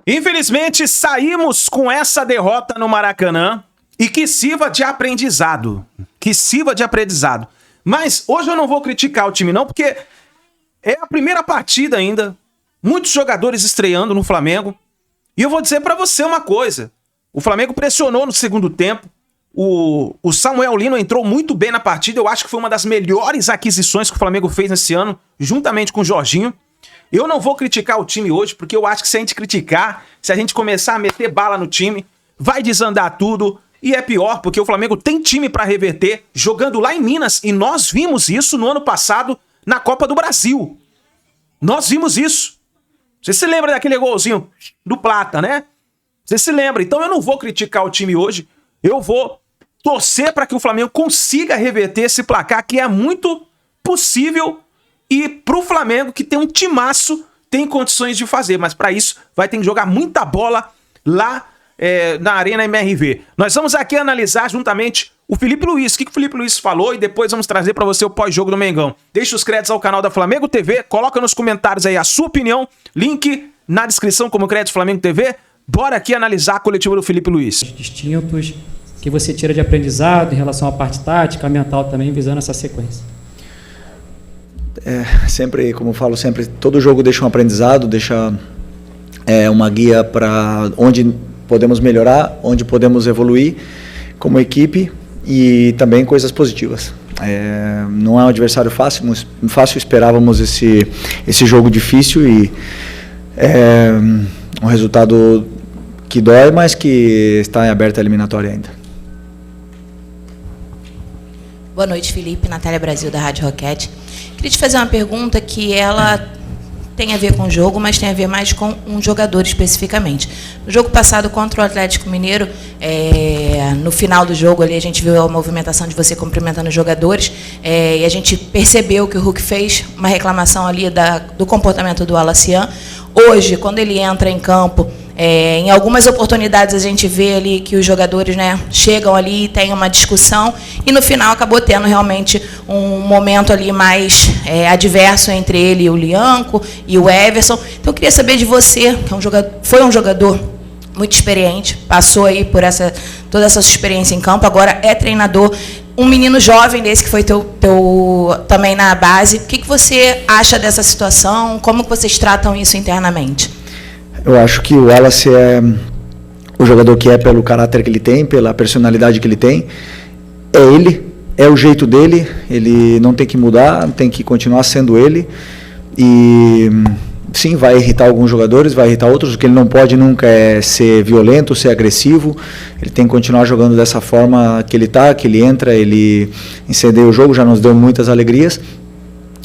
Infelizmente, saímos com essa derrota no Maracanã e que sirva de aprendizado. Que sirva de aprendizado. Mas hoje eu não vou criticar o time não, porque é a primeira partida ainda. Muitos jogadores estreando no Flamengo. E eu vou dizer pra você uma coisa. O Flamengo pressionou no segundo tempo. O Samuel Lino entrou muito bem na partida. Eu acho que foi uma das melhores aquisições que o Flamengo fez nesse ano, juntamente com o Jorginho. Eu não vou criticar o time hoje, porque eu acho que se a gente criticar, se a gente começar a meter bala no time, vai desandar tudo. E é pior, porque o Flamengo tem time pra reverter, jogando lá em Minas. E nós vimos isso no ano passado, na Copa do Brasil. Nós vimos isso. Você se lembra daquele golzinho do Plata, né? Você se lembra. Então eu não vou criticar o time hoje. Eu vou torcer para que o Flamengo consiga reverter esse placar, que é muito possível. E pro Flamengo, que tem um timaço, tem condições de fazer. Mas para isso, vai ter que jogar muita bola lá na Arena MRV. Nós vamos aqui analisar juntamente o Felipe Luiz. O que o Felipe Luiz falou e depois vamos trazer para você o pós-jogo do Mengão. Deixa os créditos ao canal da Flamengo TV. Coloca nos comentários aí a sua opinião. Link na descrição como crédito Flamengo TV. Bora aqui analisar a coletiva do Felipe Luiz. Distintos que você tira de aprendizado em relação à parte tática, mental também, visando essa sequência. Sempre, como eu falo sempre, todo jogo deixa um aprendizado, deixa uma guia para onde podemos melhorar, onde podemos evoluir como equipe e também coisas positivas. Não é um adversário fácil, esperávamos esse jogo difícil e um resultado que dói, mas que está em aberta a eliminatória ainda. Boa noite, Felipe. Natália Brasil, da Rádio Roquete. Queria te fazer uma pergunta que ela tem a ver com o jogo, mas tem a ver mais com um jogador especificamente. No jogo passado contra o Atlético Mineiro, no final do jogo ali a gente viu a movimentação de você cumprimentando os jogadores, e a gente percebeu que o Hulk fez uma reclamação ali do comportamento do Alacian. Hoje, quando ele entra em campo, em algumas oportunidades a gente vê ali que os jogadores, né, chegam ali e tem uma discussão e no final acabou tendo realmente um momento ali mais adverso entre ele e o Lianco e o Everson. Então eu queria saber de você, que foi um jogador muito experiente, passou aí por toda essa experiência em campo, agora é treinador, um menino jovem desse que foi teu também na base. O que você acha dessa situação? Como que vocês tratam isso internamente? Eu acho que o Wallace é o jogador que é pelo caráter que ele tem, pela personalidade que ele tem. É o jeito dele, ele não tem que mudar, tem que continuar sendo ele. E sim, vai irritar alguns jogadores, vai irritar outros. O que ele não pode nunca é ser violento, ser agressivo. Ele tem que continuar jogando dessa forma que ele está, que ele entra, ele incendeia o jogo, já nos deu muitas alegrias.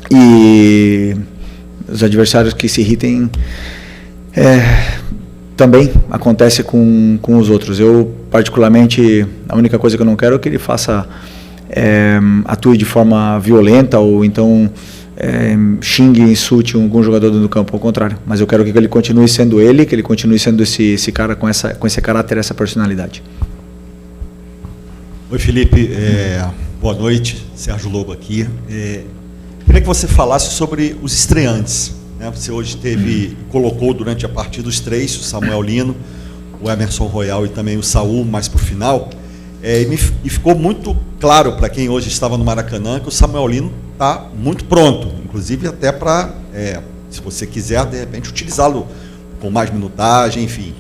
E os adversários que se irritem também acontece com os outros. Eu, particularmente, a única coisa que eu não quero é que ele atue de forma violenta ou então xingue, insulte algum jogador do campo, ao contrário. Mas eu quero que ele continue sendo ele, que ele continue sendo esse cara com esse caráter, essa personalidade. Oi, Felipe. Boa noite. Sérgio Lobo aqui. Queria que você falasse sobre os estreantes. Você hoje colocou durante a partida os três, o Samuel Lino, o Emerson Royal e também o Saul, mais para o final. E ficou muito claro para quem hoje estava no Maracanã que o Samuel Lino está muito pronto, inclusive até para, se você quiser, de repente, utilizá-lo com mais minutagem, enfim.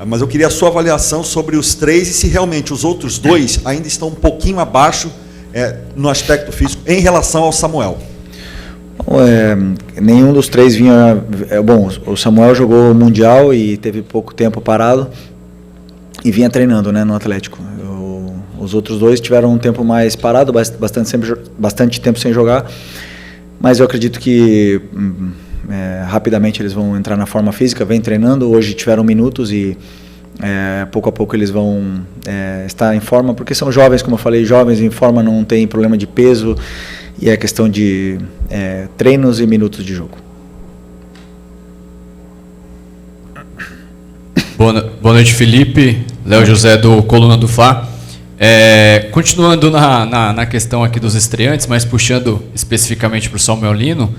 Mas eu queria a sua avaliação sobre os três e se realmente os outros dois ainda estão um pouquinho abaixo no aspecto físico em relação ao Samuel. Nenhum dos três vinha. Bom, o Samuel jogou Mundial e teve pouco tempo parado e vinha treinando, né, no Atlético. Os outros dois tiveram um tempo mais parado, bastante tempo sem jogar, mas eu acredito que rapidamente eles vão entrar na forma física, vem treinando. Hoje tiveram minutos e pouco a pouco eles vão estar em forma, porque são jovens, como eu falei, jovens em forma, não tem problema de peso. E é questão de treinos e minutos de jogo. Boa noite, Felipe. Léo José, do Coluna do Fla. Continuando na questão aqui dos estreantes, mas puxando especificamente para o Samuel Lino,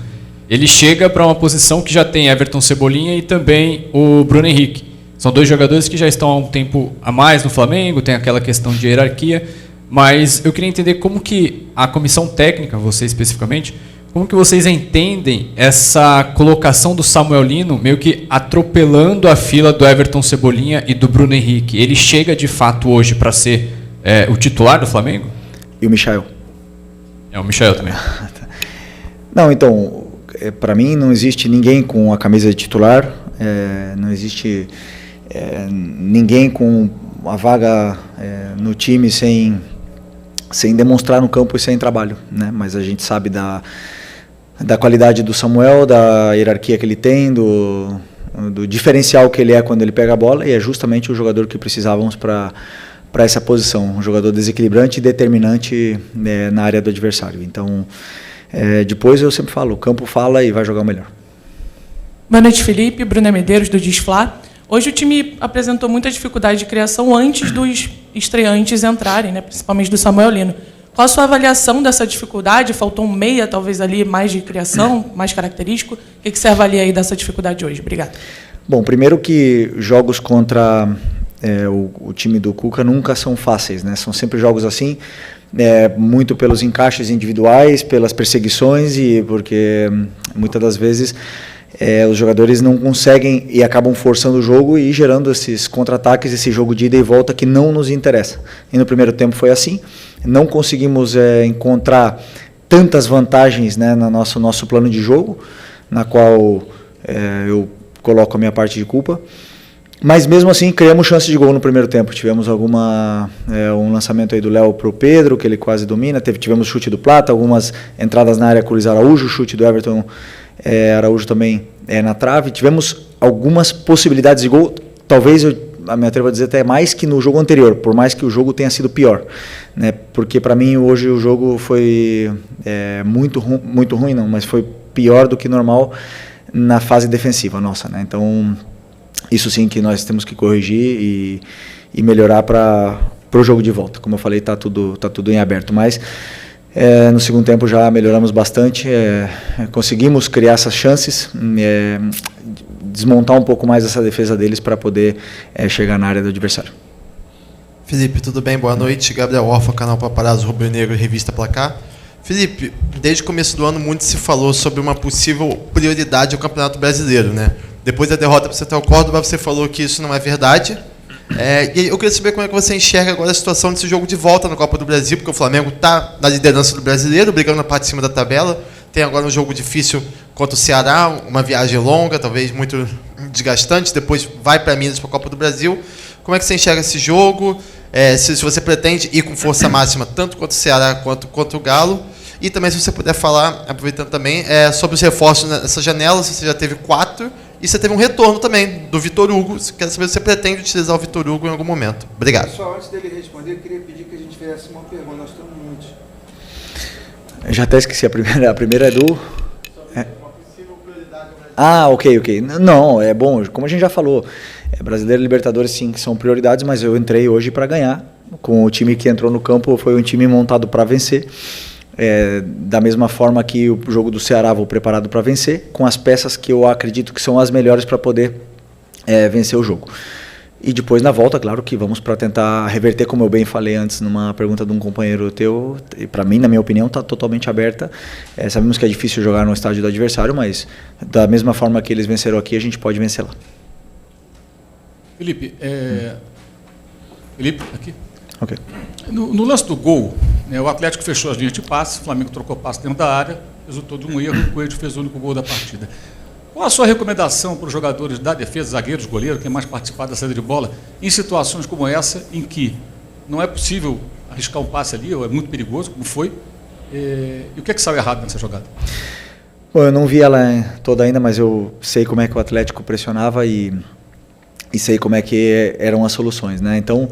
ele chega para uma posição que já tem Everton Cebolinha e também o Bruno Henrique. São dois jogadores que já estão há um tempo a mais no Flamengo, tem aquela questão de hierarquia, mas eu queria entender como que a comissão técnica, você especificamente, como que vocês entendem essa colocação do Samuel Lino meio que atropelando a fila do Everton Cebolinha e do Bruno Henrique? Ele chega de fato hoje para ser o titular do Flamengo? E o Michael? É, o Michael também. Não, então, para mim não existe ninguém com a camisa de titular, não existe ninguém com a vaga no time sem demonstrar no campo e sem trabalho, né? Mas a gente sabe da qualidade do Samuel, da hierarquia que ele tem, do diferencial que ele é quando ele pega a bola, e é justamente o jogador que precisávamos para essa posição, um jogador desequilibrante e determinante na área do adversário. Então, depois eu sempre falo, o campo fala e vai jogar o melhor. Boa noite, Felipe. Bruna Medeiros, do Disflá. Hoje o time apresentou muita dificuldade de criação antes dos estreantes entrarem, né, principalmente do Samuel Lino. Qual a sua avaliação dessa dificuldade? Faltou um meia, talvez, ali, mais de criação, mais característico. O que você avalia aí dessa dificuldade hoje? Obrigado. Bom, primeiro que jogos contra o time do Cuca nunca são fáceis, né? São sempre jogos assim, muito pelos encaixes individuais, pelas perseguições, e porque muitas das vezes os jogadores não conseguem e acabam forçando o jogo e gerando esses contra-ataques, esse jogo de ida e volta que não nos interessa. E no primeiro tempo foi assim, não conseguimos encontrar tantas vantagens, né, no nosso plano de jogo, na qual eu coloco a minha parte de culpa. Mas mesmo assim criamos chance de gol no primeiro tempo. Tivemos um lançamento aí do Léo para o Pedro, que ele quase domina. Tivemos chute do Plata, algumas entradas na área com o Luiz Araújo, chute do Everton Araújo também na trave. Tivemos algumas possibilidades de gol, talvez eu me atrevo a dizer até mais que no jogo anterior, por mais que o jogo tenha sido pior, né? Porque para mim hoje o jogo foi muito ruim, não, mas foi pior do que normal na fase defensiva nossa, né? Então isso sim que nós temos que corrigir e melhorar para o jogo de volta. Como eu falei, está tudo em aberto, mas no segundo tempo já melhoramos bastante, conseguimos criar essas chances, desmontar um pouco mais essa defesa deles para poder chegar na área do adversário. Felipe, tudo bem? Boa noite. Gabriel Orfa, canal Paparazzo Rubro Negro, revista Placar. Felipe, desde o começo do ano muito se falou sobre uma possível prioridade ao Campeonato Brasileiro, né? Depois da derrota para o Central Córdoba, você falou que isso não é verdade. E eu queria saber como é que você enxerga agora a situação desse jogo de volta na Copa do Brasil, porque o Flamengo está na liderança do Brasileiro, brigando na parte de cima da tabela. Tem agora um jogo difícil contra o Ceará, uma viagem longa, talvez muito desgastante, depois vai para Minas para a Copa do Brasil. Como é que você enxerga esse jogo? Se você pretende ir com força máxima, tanto contra o Ceará quanto contra o Galo. E também, se você puder falar, aproveitando também, sobre os reforços nessa janela, se você já teve 4, e você teve um retorno também do Vitor Hugo. Quero saber se você pretende utilizar o Vitor Hugo em algum momento. Obrigado. Pessoal, antes dele responder, eu queria pedir que a gente fizesse uma pergunta. Nós temos muitos. Eu já até esqueci, a primeira é do... Ok. Não, é bom, como a gente já falou, Brasileiro e Libertadores sim que são prioridades, mas eu entrei hoje para ganhar. Com o time que entrou no campo, foi um time montado para vencer. Da mesma forma que o jogo do Ceará, vou preparado para vencer, com as peças que eu acredito que são as melhores para poder vencer o jogo. E depois na volta, claro que vamos para tentar reverter, como eu bem falei antes numa pergunta de um companheiro teu, e para mim, na minha opinião, está totalmente aberta. Sabemos que é difícil jogar no estádio do adversário, mas da mesma forma que eles venceram aqui, a gente pode vencer lá. Felipe, Felipe, aqui. Ok. No lance do gol, né, o Atlético fechou as linhas de passe, o Flamengo trocou passe dentro da área, resultou de um erro, o Coelho fez o único gol da partida. Qual a sua recomendação para os jogadores da defesa, zagueiros, goleiros, quem mais participar da saída de bola, em situações como essa, em que não é possível arriscar um passe ali, ou é muito perigoso, como foi, e o que é que saiu errado nessa jogada? Bom, eu não vi ela toda ainda, mas eu sei como é que o Atlético pressionava e sei como é que eram as soluções, né? Então,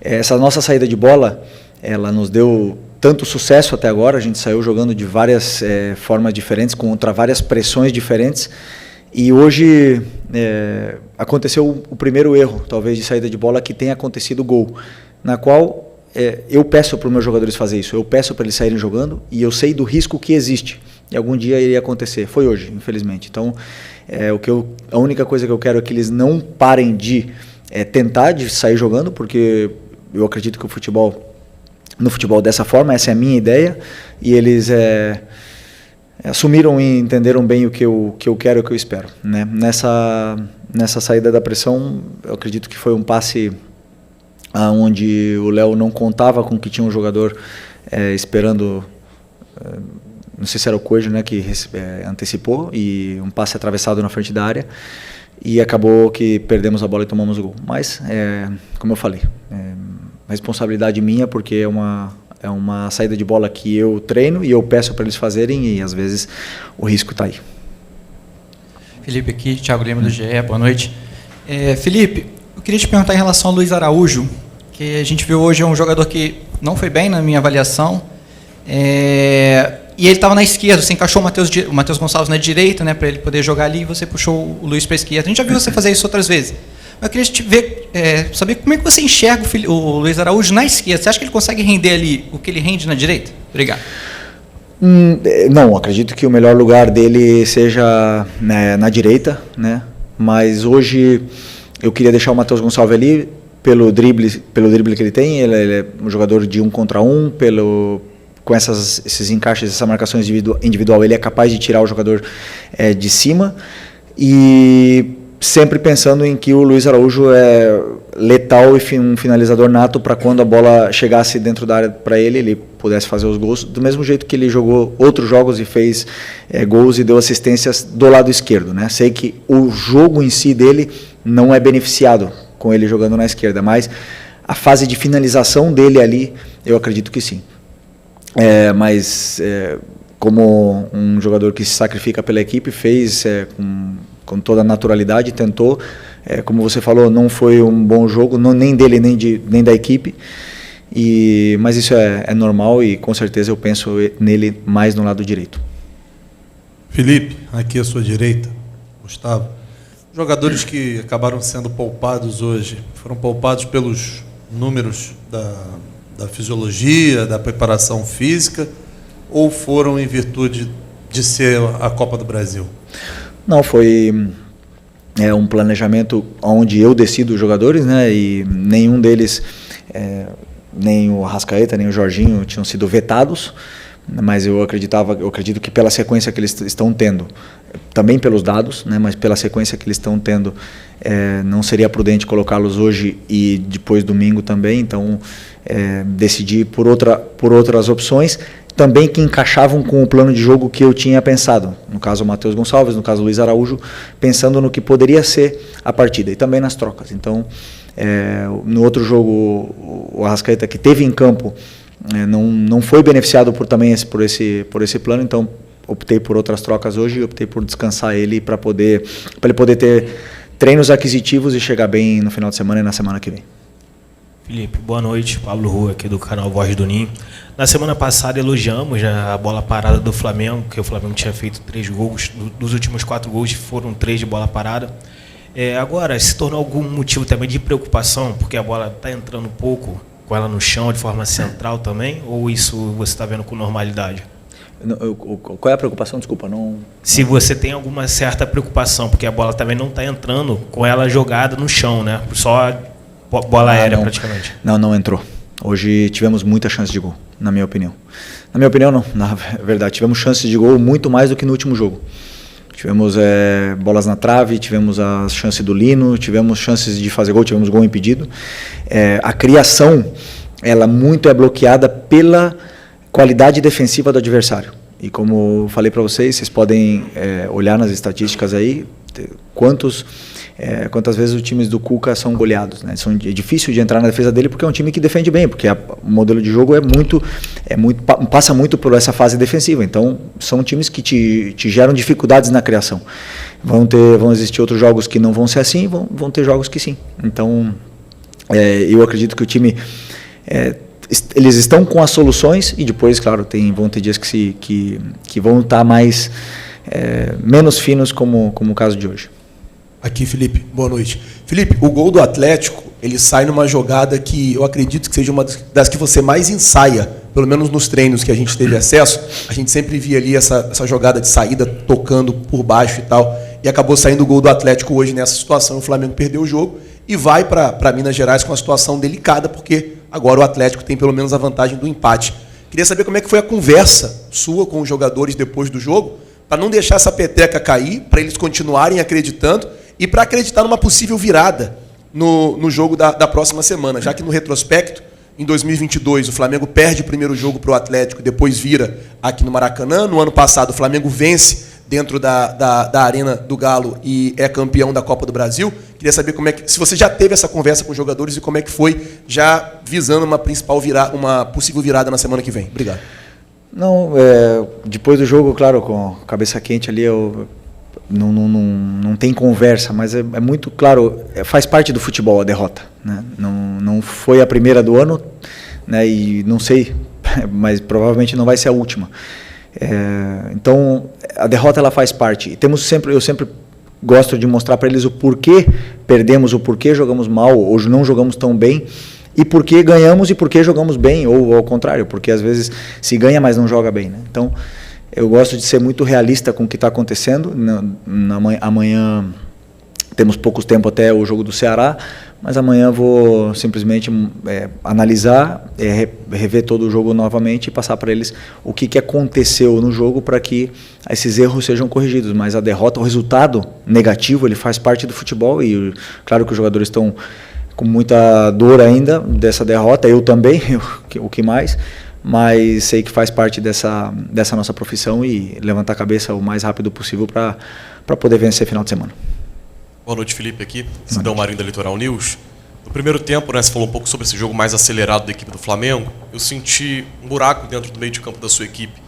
essa nossa saída de bola, ela nos deu tanto sucesso até agora, a gente saiu jogando de várias formas diferentes, contra várias pressões diferentes, e hoje aconteceu o primeiro erro, talvez, de saída de bola, que tenha acontecido o gol, na qual eu peço para os meus jogadores fazer isso, eu peço para eles saírem jogando, e eu sei do risco que existe, e algum dia iria acontecer, foi hoje, infelizmente. Então, a única coisa que eu quero é que eles não parem de tentar de sair jogando, porque eu acredito que no futebol dessa forma, essa é a minha ideia, e eles assumiram e entenderam bem o que eu quero e o que eu espero, né? Nessa saída da pressão, eu acredito que foi um passe onde o Léo não contava com que tinha um jogador esperando, não sei se era o Coelho, né, que antecipou, e um passe atravessado na frente da área, e acabou que perdemos a bola e tomamos o gol. Mas, como eu falei, responsabilidade minha, porque é uma saída de bola que eu treino e eu peço para eles fazerem, e às vezes o risco está aí. Felipe aqui, Thiago Lima do GE, boa noite. Felipe, eu queria te perguntar em relação ao Luiz Araújo, que a gente viu hoje um jogador que não foi bem na minha avaliação, e ele estava na esquerda, você encaixou o Matheus Gonçalves na direita, né, para ele poder jogar ali, e você puxou o Luiz para a esquerda. A gente já viu você fazer isso outras vezes. Eu queria te ver, saber como é que você enxerga o Luiz Araújo na esquerda. Você acha que ele consegue render ali o que ele rende na direita? Obrigado. Não, acredito que o melhor lugar dele seja, né, na direita, né? Mas hoje eu queria deixar o Matheus Gonçalves ali pelo drible que ele tem. Ele é um jogador de 1 contra 1, com esses encaixes, essas marcações individual, ele é capaz de tirar o jogador de cima, e sempre pensando em que o Luiz Araújo é letal e um finalizador nato, para quando a bola chegasse dentro da área para ele pudesse fazer os gols, do mesmo jeito que ele jogou outros jogos e fez gols e deu assistências do lado esquerdo, né? Sei que o jogo em si dele não é beneficiado com ele jogando na esquerda, mas a fase de finalização dele ali, eu acredito que sim. Mas como um jogador que se sacrifica pela equipe, fez com toda a naturalidade, tentou, como você falou, não foi um bom jogo, nem dele nem da equipe, mas isso é normal, e com certeza eu penso nele mais no lado direito. Felipe, aqui à sua direita, Gustavo, jogadores que acabaram sendo poupados hoje, foram poupados pelos números da fisiologia, da preparação física, ou foram em virtude de ser a Copa do Brasil? Não, foi um planejamento onde eu decido os jogadores, né? E nenhum deles, nem o Arrascaeta, nem o Jorginho, tinham sido vetados, mas eu acredito que pela sequência que eles estão tendo, também pelos dados, né? Mas pela sequência que eles estão tendo, não seria prudente colocá-los hoje e depois domingo também, então decidi por outras opções, também que encaixavam com o plano de jogo que eu tinha pensado. No caso o Matheus Gonçalves, no caso o Luiz Araújo, pensando no que poderia ser a partida, e também nas trocas. Então, no outro jogo, o Arrascaeta, que teve em campo, não foi beneficiado por esse plano, então optei por outras trocas hoje, optei por descansar ele para ele poder ter treinos aquisitivos e chegar bem no final de semana e na semana que vem. Felipe, boa noite. Pablo Rua, aqui do canal Voz do Ninho. Na semana passada elogiamos a bola parada do Flamengo, que o Flamengo tinha feito 3 gols. Dos últimos 4 gols foram 3 de bola parada. Agora, se tornou algum motivo também de preocupação, porque a bola está entrando um pouco com ela no chão de forma central também, ou isso você está vendo com normalidade? Qual é a preocupação? Desculpa, não... Se você tem alguma certa preocupação, porque a bola também não está entrando com ela jogada no chão, né? Só bola aérea praticamente. Não entrou. Hoje tivemos muita chance de gol, na minha opinião. Na minha opinião, não. Na verdade, tivemos chances de gol muito mais do que no último jogo. Tivemos bolas na trave, tivemos a chance do Lino, tivemos chances de fazer gol, tivemos gol impedido. A criação, ela muito é bloqueada pela qualidade defensiva do adversário. E como eu falei para vocês podem olhar nas estatísticas aí quantas vezes os times do Cuca são goleados, né? É difícil de entrar na defesa dele, porque é um time que defende bem, porque o modelo de jogo passa muito por essa fase defensiva. Então são times que te geram dificuldades na criação. Vão existir outros jogos que não vão ser assim, vão ter jogos que sim. Então eu acredito que o time eles estão com as soluções, e depois, claro, vão ter dias que vão estar menos finos, como o caso de hoje. Aqui, Felipe, boa noite. Felipe, o gol do Atlético, ele sai numa jogada que eu acredito que seja uma das que você mais ensaia, pelo menos nos treinos que a gente teve acesso. A gente sempre via ali essa jogada de saída tocando por baixo e tal, e acabou saindo o gol do Atlético hoje nessa situação. O Flamengo perdeu o jogo e vai para Minas Gerais com uma situação delicada, porque agora o Atlético tem pelo menos a vantagem do empate. Queria saber como é que foi a conversa sua com os jogadores depois do jogo, para não deixar essa peteca cair, para eles continuarem acreditando e para acreditar numa possível virada no jogo da próxima semana, já que no retrospecto, em 2022, o Flamengo perde o primeiro jogo para o Atlético, depois vira aqui no Maracanã. No ano passado, o Flamengo vence dentro da Arena do Galo e é campeão da Copa do Brasil. Queria saber se você já teve essa conversa com os jogadores e como é que foi, já visando uma possível virada na semana que vem. Obrigado. Não, depois do jogo, claro, com a cabeça quente ali, não tem conversa, mas é muito claro, faz parte do futebol a derrota, né? Não foi a primeira do ano, né? E não sei, mas provavelmente não vai ser a última. Então a derrota ela faz parte. E eu sempre gosto de mostrar para eles o porquê perdemos, o porquê jogamos mal ou não jogamos tão bem, e porquê ganhamos e porquê jogamos bem, ou ao contrário, porque às vezes se ganha, mas não joga bem, né? Então eu gosto de ser muito realista com o que está acontecendo. Amanhã temos pouco tempo até o jogo do Ceará, mas amanhã vou simplesmente analisar, rever todo o jogo novamente e passar para eles o que aconteceu no jogo para que esses erros sejam corrigidos. Mas a derrota, o resultado negativo, ele faz parte do futebol e claro que os jogadores estão com muita dor ainda dessa derrota, eu também, o que mais, mas sei que faz parte dessa nossa profissão e levantar a cabeça o mais rápido possível para poder vencer final de semana. Boa noite, Felipe, aqui, Cidão Marinho da Litoral News. No primeiro tempo, né, você falou um pouco sobre esse jogo mais acelerado da equipe do Flamengo. Eu senti um buraco dentro do meio de campo da sua equipe.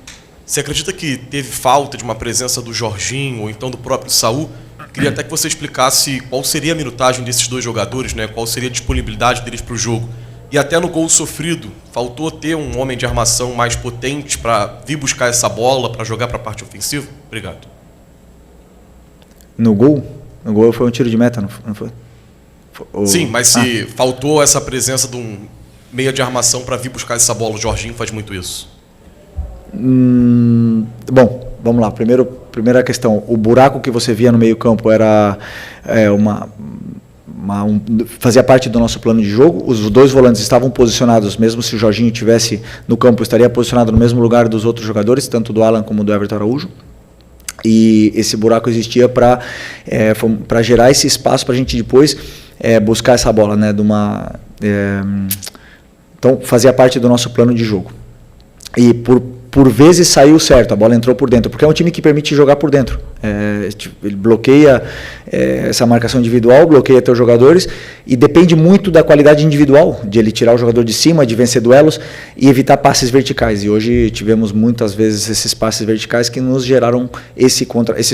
Você acredita que teve falta de uma presença do Jorginho ou então do próprio Saul? Queria até que você explicasse qual seria a minutagem desses dois jogadores, né, qual seria a disponibilidade deles para o jogo. E até no gol sofrido, faltou ter um homem de armação mais potente para vir buscar essa bola, para jogar para a parte ofensiva? Obrigado. No gol foi um tiro de meta, não foi? Sim, mas se faltou essa presença de um meia de armação para vir buscar essa bola, o Jorginho faz muito isso. Bom, vamos lá. Primeira questão, o buraco que você via no meio campo era fazia parte do nosso plano de jogo. Os dois volantes estavam posicionados, mesmo se o Jorginho estivesse no campo, estaria posicionado no mesmo lugar dos outros jogadores, tanto do Alan como do Everton Araújo. E esse buraco existia para gerar esse espaço para a gente depois buscar essa bola, né? Então fazia parte do nosso plano de jogo. E por vezes saiu certo, a bola entrou por dentro, porque é um time que permite jogar por dentro. Ele bloqueia essa marcação individual, bloqueia teus jogadores e depende muito da qualidade individual, de ele tirar o jogador de cima, de vencer duelos e evitar passes verticais. E hoje tivemos muitas vezes esses passes verticais que nos geraram esses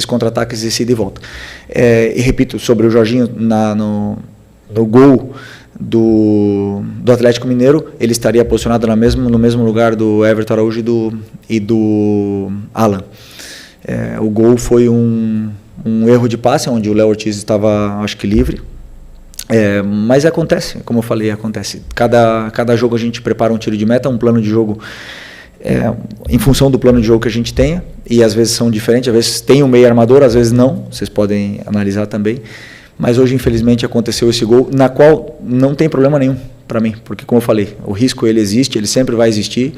contra-ataques de ida e volta. E repito, sobre o Jorginho no gol do Atlético Mineiro, ele estaria posicionado no mesmo lugar do Everton Araújo e do Alan. O gol foi um erro de passe, onde o Léo Ortiz estava, acho que, livre. Mas acontece, como eu falei, acontece. Cada jogo a gente prepara um tiro de meta, um plano de jogo em função do plano de jogo que a gente tenha, e às vezes são diferentes, às vezes tem um meio armador, às vezes não, vocês podem analisar também. Mas hoje, infelizmente, aconteceu esse gol, na qual não tem problema nenhum para mim, porque, como eu falei, o risco ele existe, ele sempre vai existir,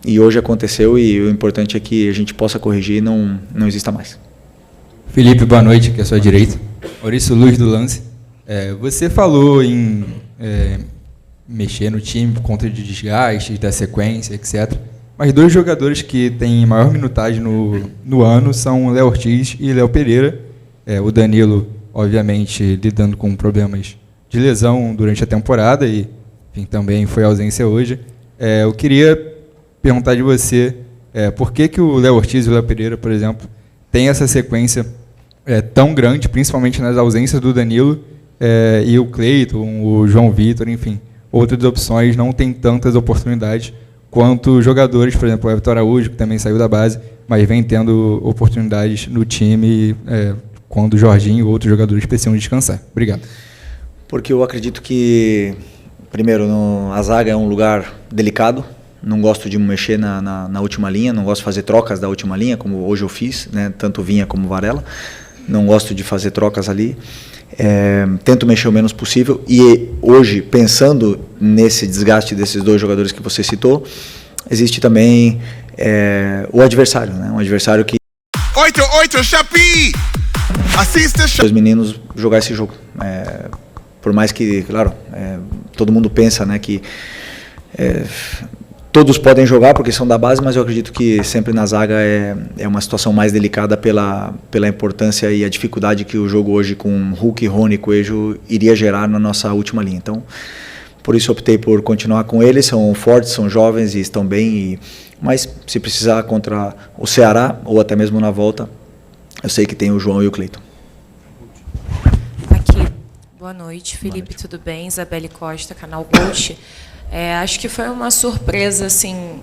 e hoje aconteceu, e o importante é que a gente possa corrigir e não exista mais. Felipe, boa noite, aqui à sua direita. Maurício Luz do Lance. Você falou em mexer no time por conta de desgastes, da sequência, etc. Mas dois jogadores que têm maior minutagem no ano são Léo Ortiz e Léo Pereira. O Danilo, obviamente, lidando com problemas de lesão durante a temporada e, enfim, também foi ausência hoje. Eu queria perguntar de você por que o Léo Ortiz e o Léo Pereira, por exemplo, têm essa sequência tão grande, principalmente nas ausências do Danilo, e o Cleiton, o João Vitor, enfim, outras opções não têm tantas oportunidades quanto jogadores, por exemplo, o Everton Araújo, que também saiu da base, mas vem tendo oportunidades no time quando o Jorginho ou outros jogadores precisam descansar. Obrigado. Porque eu acredito que, primeiro, a zaga é um lugar delicado, não gosto de mexer na última linha, não gosto de fazer trocas da última linha, como hoje eu fiz, né, tanto Vinha como Varela. não gosto de fazer trocas ali. Tento mexer o menos possível. E hoje, pensando nesse desgaste desses 2 jogadores que você citou, existe também o adversário, né? Um adversário que... 8-8, Chapi! Assista... Os meninos jogar esse jogo. Por mais que, claro, todo mundo pensa, né, que todos podem jogar porque são da base, mas eu acredito que sempre na zaga é uma situação mais delicada pela importância e a dificuldade que o jogo hoje com Hulk, Rony e Coelho iria gerar na nossa última linha. Então, por isso optei por continuar com eles. São fortes, são jovens e estão bem, mas se precisar contra o Ceará ou até mesmo na volta, eu sei que tem o João e o Cleiton. Boa noite, Felipe, tudo bem? Isabelle Costa, canal Gold. Acho que foi uma surpresa, assim,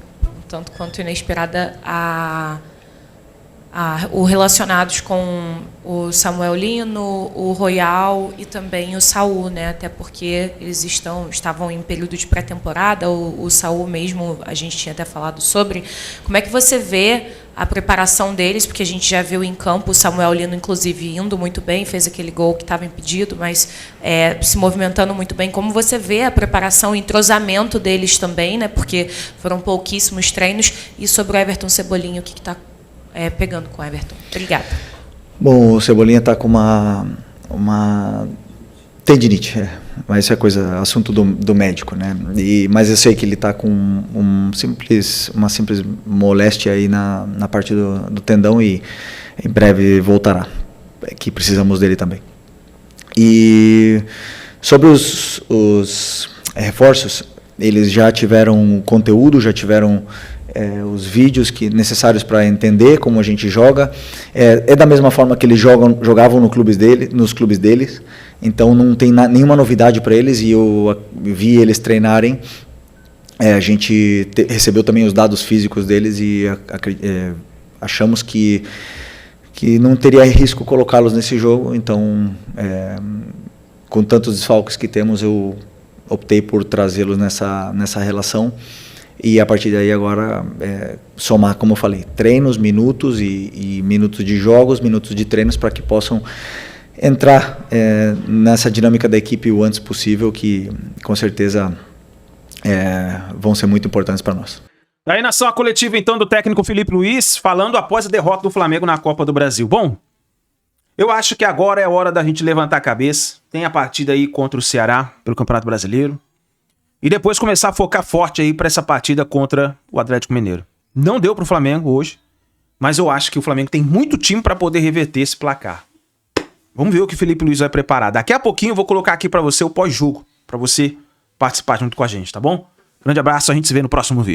tanto quanto inesperada, o relacionados com o Samuel Lino, o Royal e também o Saul, né? Até porque eles estavam em período de pré-temporada, o Saul mesmo, a gente tinha até falado sobre. Como é que você vê a preparação deles? Porque a gente já viu em campo o Samuel Lino, inclusive, indo muito bem, fez aquele gol que estava impedido, mas se movimentando muito bem. Como você vê a preparação, o entrosamento deles também, né? Porque foram pouquíssimos treinos. E sobre o Everton Cebolinha, o que está pegando com o Everton? Obrigada. Bom, o Cebolinha está com uma tendinite, mas isso é assunto do médico, né? Mas eu sei que ele está com uma simples moléstia aí na parte do tendão e em breve voltará, que precisamos dele também. E sobre os reforços, eles já tiveram conteúdo, já tiveram os vídeos necessários para entender como a gente joga. Da mesma forma que eles jogavam nos clubes deles, então não tem nenhuma novidade para eles, e eu vi eles treinarem. A gente recebeu também os dados físicos deles e achamos que não teria risco colocá-los nesse jogo. Então, com tantos desfalques que temos, eu optei por trazê-los nessa relação. E a partir daí agora somar, como eu falei, treinos, minutos e minutos de jogos, minutos de treinos, para que possam entrar nessa dinâmica da equipe o antes possível, que com certeza vão ser muito importantes para nós. Aí na sua coletiva então do técnico Felipe Luiz, falando após a derrota do Flamengo na Copa do Brasil. Bom, eu acho que agora é hora da gente levantar a cabeça. Tem a partida aí contra o Ceará pelo Campeonato Brasileiro. E depois começar a focar forte aí para essa partida contra o Atlético Mineiro. Não deu pro Flamengo hoje, mas eu acho que o Flamengo tem muito time para poder reverter esse placar. Vamos ver o que o Felipe Luiz vai preparar. Daqui a pouquinho eu vou colocar aqui para você o pós-jogo, para você participar junto com a gente, tá bom? Grande abraço, a gente se vê no próximo vídeo.